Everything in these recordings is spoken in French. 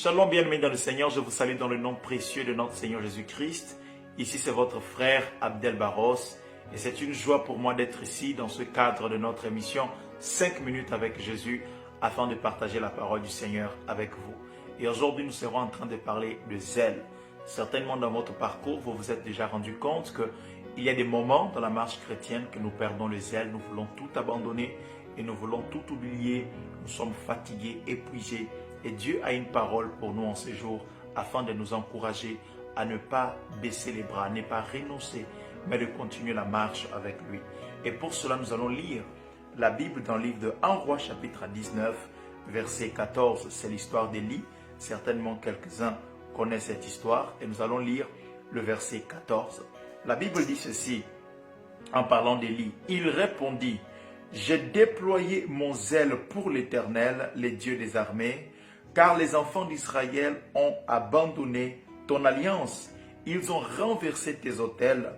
Shalom, bien-aimés dans le Seigneur, je vous salue dans le nom précieux de notre Seigneur Jésus-Christ. Ici, c'est votre frère Abdel Barros et c'est une joie pour moi d'être ici dans ce cadre de notre émission 5 minutes avec Jésus afin de partager la parole du Seigneur avec vous. Et aujourd'hui, nous serons en train de parler de zèle. Certainement dans votre parcours, vous vous êtes déjà rendu compte qu'il y a des moments dans la marche chrétienne que nous perdons le zèle, nous voulons tout abandonner et nous voulons tout oublier, nous sommes fatigués, épuisés. Et Dieu a une parole pour nous en ces jours afin de nous encourager à ne pas baisser les bras, à ne pas renoncer, mais de continuer la marche avec lui. Et pour cela, nous allons lire la Bible dans le livre de 1 Roi chapitre 19, verset 14. C'est l'histoire d'Élie. Certainement quelques-uns connaissent cette histoire. Et nous allons lire le verset 14. La Bible dit ceci en parlant d'Élie. Il répondit: j'ai déployé mon zèle pour l'Éternel, les dieux des armées, car les enfants d'Israël ont abandonné ton alliance. Ils ont renversé tes autels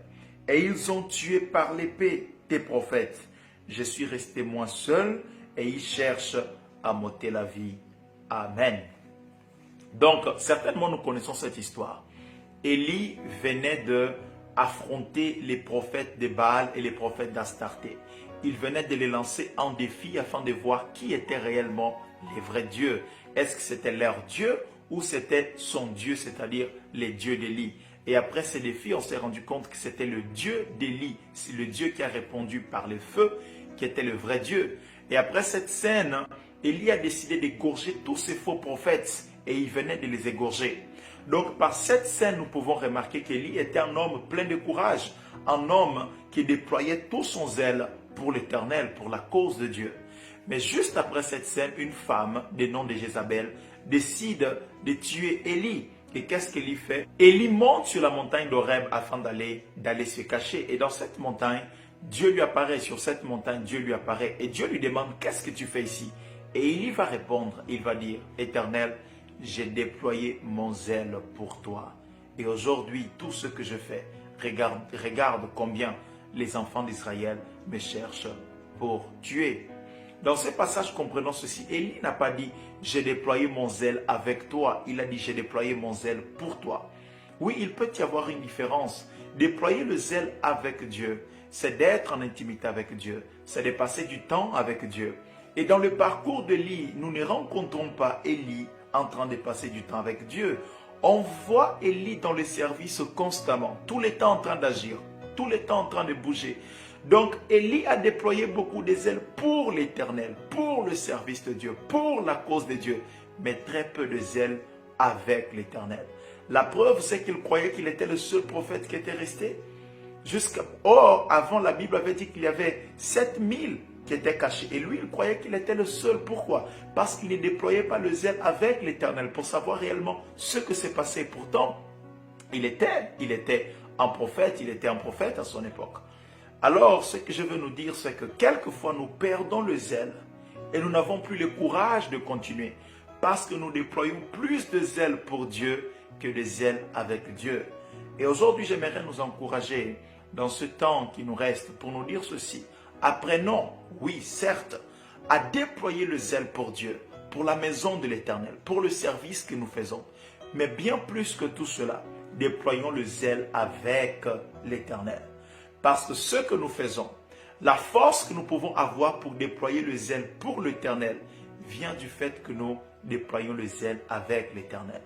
et ils ont tué par l'épée tes prophètes. Je suis resté moi seul et ils cherchent à m'ôter la vie. Amen. Donc, certainement nous connaissons cette histoire. Élie venait d'affronter les prophètes de Baal et les prophètes d'Astarté. Il venait de les lancer en défi afin de voir qui étaient réellement les vrais dieux. Est-ce que c'était leur Dieu ou c'était son Dieu, c'est-à-dire les dieux d'Élie? Et après ces défis, on s'est rendu compte que c'était le Dieu d'Élie, c'est le Dieu qui a répondu par le feu, qui était le vrai Dieu. Et après cette scène, Élie a décidé d'égorger tous ces faux prophètes et il venait de les égorger. Donc par cette scène, nous pouvons remarquer qu'Élie était un homme plein de courage, un homme qui déployait tout son zèle pour l'Éternel, pour la cause de Dieu. Mais juste après cette scène, une femme, du nom de Jézabel, décide de tuer Élie. Et qu'est-ce qu'Élie fait? Élie monte sur la montagne d'Horeb afin d'aller se cacher. Et dans cette montagne, Dieu lui apparaît. Sur cette montagne, Dieu lui apparaît. Et Dieu lui demande: qu'est-ce que tu fais ici? Et Élie va répondre, il va dire: Éternel, j'ai déployé mon zèle pour toi. Et aujourd'hui, tout ce que je fais, regarde combien les enfants d'Israël me cherchent pour tuer. Dans ce passage, comprenons ceci. Élie n'a pas dit: j'ai déployé mon zèle avec toi. Il a dit: j'ai déployé mon zèle pour toi. Oui, il peut y avoir une différence. Déployer le zèle avec Dieu, c'est d'être en intimité avec Dieu. C'est de passer du temps avec Dieu. Et dans le parcours d'Élie, nous ne rencontrons pas Élie en train de passer du temps avec Dieu. On voit Élie dans le service constamment, tout le temps en train d'agir, tout le temps en train de bouger. Donc, Élie a déployé beaucoup de zèle pour l'Éternel, pour le service de Dieu, pour la cause de Dieu, mais très peu de zèle avec l'Éternel. La preuve, c'est qu'il croyait qu'il était le seul prophète qui était resté. Or, avant, la Bible avait dit qu'il y avait 7000 qui étaient cachés. Et lui, il croyait qu'il était le seul. Pourquoi? Parce qu'il ne déployait pas le zèle avec l'Éternel pour savoir réellement ce que s'est passé. Pourtant, il était un prophète, il était un prophète à son époque. Alors, ce que je veux nous dire, c'est que quelquefois, nous perdons le zèle et nous n'avons plus le courage de continuer parce que nous déployons plus de zèle pour Dieu que de zèle avec Dieu. Et aujourd'hui, j'aimerais nous encourager dans ce temps qui nous reste pour nous dire ceci. Apprenons, oui, certes, à déployer le zèle pour Dieu, pour la maison de l'Éternel, pour le service que nous faisons. Mais bien plus que tout cela, déployons le zèle avec l'Éternel. Parce que ce que nous faisons, la force que nous pouvons avoir pour déployer le zèle pour l'Éternel vient du fait que nous déployons le zèle avec l'Éternel.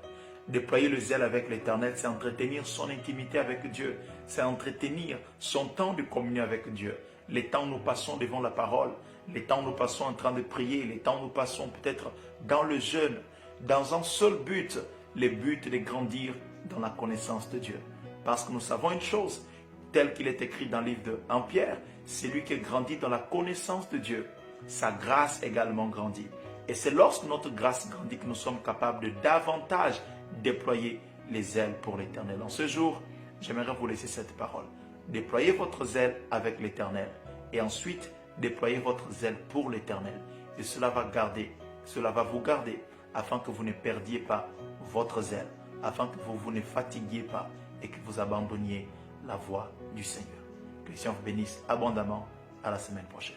Déployer le zèle avec l'Éternel, c'est entretenir son intimité avec Dieu. C'est entretenir son temps de communion avec Dieu. Les temps où nous passons devant la parole, les temps où nous passons en train de prier, les temps où nous passons peut-être dans le jeûne, dans un seul but, le but de grandir dans la connaissance de Dieu. Parce que nous savons une chose, tel qu'il est écrit dans le livre de 1 Pierre, c'est lui qui grandit dans la connaissance de Dieu. Sa grâce également grandit. Et c'est lorsque notre grâce grandit que nous sommes capables de davantage déployer les ailes pour l'Éternel. En ce jour, j'aimerais vous laisser cette parole. Déployez votre zèle avec l'Éternel et ensuite déployez votre zèle pour l'Éternel. Et cela va vous garder afin que vous ne perdiez pas votre zèle, afin que vous ne fatiguiez pas et que vous abandonniez la voie du Seigneur. Que le Seigneur vous bénisse abondamment. À la semaine prochaine.